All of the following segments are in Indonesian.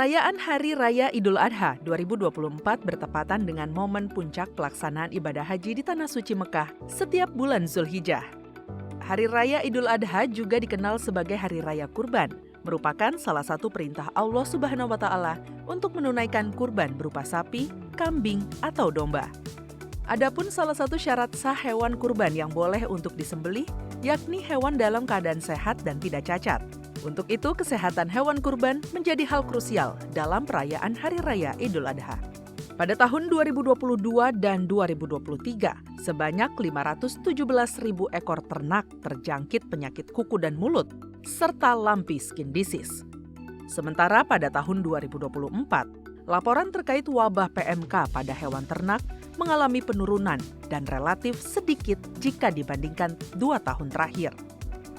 Perayaan Hari Raya Idul Adha 2024 bertepatan dengan momen puncak pelaksanaan ibadah haji di Tanah Suci Mekah setiap bulan Zulhijjah. Hari Raya Idul Adha juga dikenal sebagai Hari Raya Kurban, merupakan salah satu perintah Allah Subhanahu wa Ta'ala untuk menunaikan kurban berupa sapi, kambing, atau domba. Adapun salah satu syarat sah hewan kurban yang boleh untuk disembelih, yakni hewan dalam keadaan sehat dan tidak cacat. Untuk itu, kesehatan hewan kurban menjadi hal krusial dalam perayaan Hari Raya Idul Adha. Pada tahun 2022 dan 2023, sebanyak 517.000 ekor ternak terjangkit penyakit kuku dan mulut, serta lumpy skin disease. Sementara pada tahun 2024, laporan terkait wabah PMK pada hewan ternak mengalami penurunan dan relatif sedikit jika dibandingkan 2 tahun terakhir.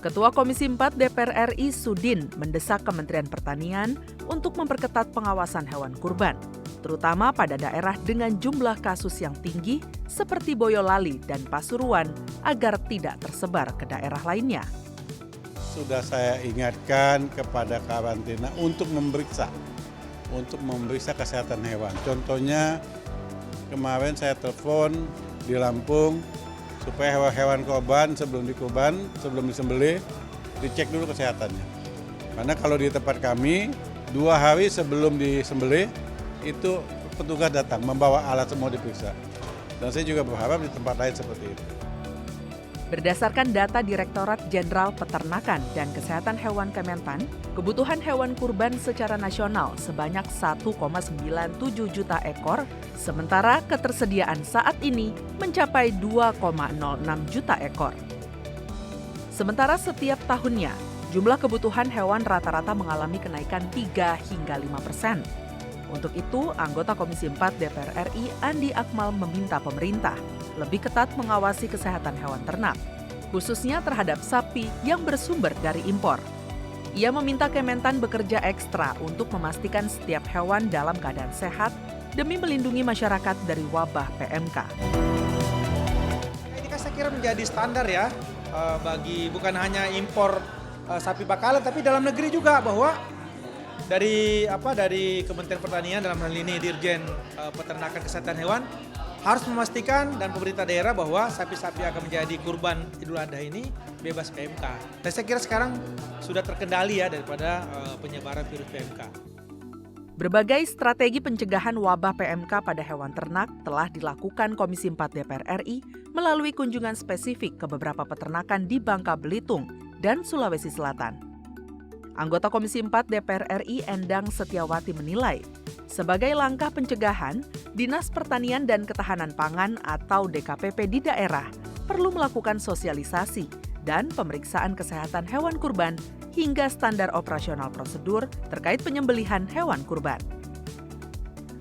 Ketua Komisi 4 DPR RI Sudin mendesak Kementerian Pertanian untuk memperketat pengawasan hewan kurban, terutama pada daerah dengan jumlah kasus yang tinggi seperti Boyolali dan Pasuruan agar tidak tersebar ke daerah lainnya. Sudah saya ingatkan kepada karantina untuk memeriksa kesehatan hewan. Contohnya kemarin saya telepon di Lampung supaya hewan korban sebelum disembelih dicek dulu kesehatannya. Karena kalau di tempat kami 2 hari sebelum disembelih itu petugas datang membawa alat semua diperiksa. Dan saya juga berharap di tempat lain seperti itu. Berdasarkan data Direktorat Jenderal Peternakan dan Kesehatan Hewan Kementan, kebutuhan hewan kurban secara nasional sebanyak 1,97 juta ekor, sementara ketersediaan saat ini mencapai 2,06 juta ekor. Sementara setiap tahunnya, jumlah kebutuhan hewan rata-rata mengalami kenaikan 3 hingga 5%. Untuk itu, anggota Komisi 4 DPR RI Andi Akmal meminta pemerintah lebih ketat mengawasi kesehatan hewan ternak, khususnya terhadap sapi yang bersumber dari impor. Ia meminta Kementan bekerja ekstra untuk memastikan setiap hewan dalam keadaan sehat demi melindungi masyarakat dari wabah PMK. Ini kan saya kira menjadi standar ya, bagi bukan hanya impor sapi bakalan, tapi dalam negeri juga bahwa dari Kementerian Pertanian dalam hal ini Dirjen Peternakan Kesehatan Hewan harus memastikan dan pemerintah daerah bahwa sapi-sapi yang akan menjadi kurban Idul Adha ini bebas PMK. Dan saya kira sekarang sudah terkendali ya daripada penyebaran virus PMK. Berbagai strategi pencegahan wabah PMK pada hewan ternak telah dilakukan Komisi 4 DPR RI melalui kunjungan spesifik ke beberapa peternakan di Bangka Belitung dan Sulawesi Selatan. Anggota Komisi 4 DPR RI Endang Setiawati menilai, sebagai langkah pencegahan, Dinas Pertanian dan Ketahanan Pangan atau DKPP di daerah perlu melakukan sosialisasi dan pemeriksaan kesehatan hewan kurban hingga standar operasional prosedur terkait penyembelihan hewan kurban.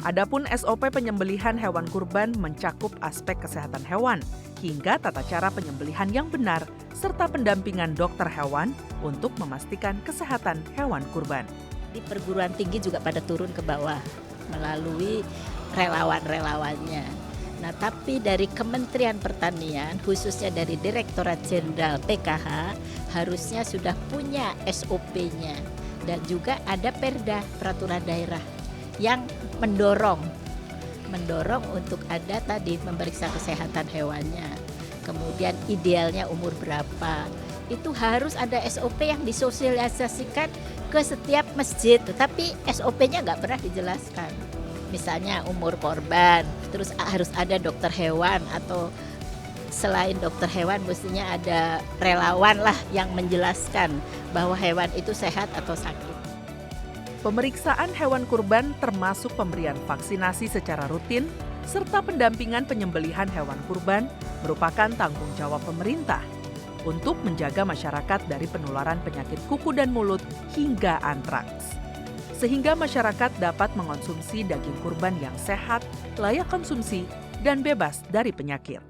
Adapun SOP penyembelihan hewan kurban mencakup aspek kesehatan hewan hingga tata cara penyembelihan yang benar serta pendampingan dokter hewan untuk memastikan kesehatan hewan kurban. Di perguruan tinggi juga pada turun ke bawah melalui relawan-relawannya. Nah, tapi dari Kementerian Pertanian, khususnya dari Direktorat Jenderal PKH, harusnya sudah punya SOP-nya. Dan juga ada Perda, peraturan daerah, yang mendorong untuk ada tadi memeriksa kesehatan hewannya. Kemudian idealnya umur berapa. Itu harus ada SOP yang disosialisasikan ke setiap masjid, tetapi SOP-nya nggak pernah dijelaskan. Misalnya umur korban, terus harus ada dokter hewan atau selain dokter hewan mestinya ada relawan lah yang menjelaskan bahwa hewan itu sehat atau sakit. Pemeriksaan hewan kurban termasuk pemberian vaksinasi secara rutin serta pendampingan penyembelihan hewan kurban merupakan tanggung jawab pemerintah untuk menjaga masyarakat dari penularan penyakit kuku dan mulut hingga antraks. Sehingga masyarakat dapat mengonsumsi daging kurban yang sehat, layak konsumsi, dan bebas dari penyakit.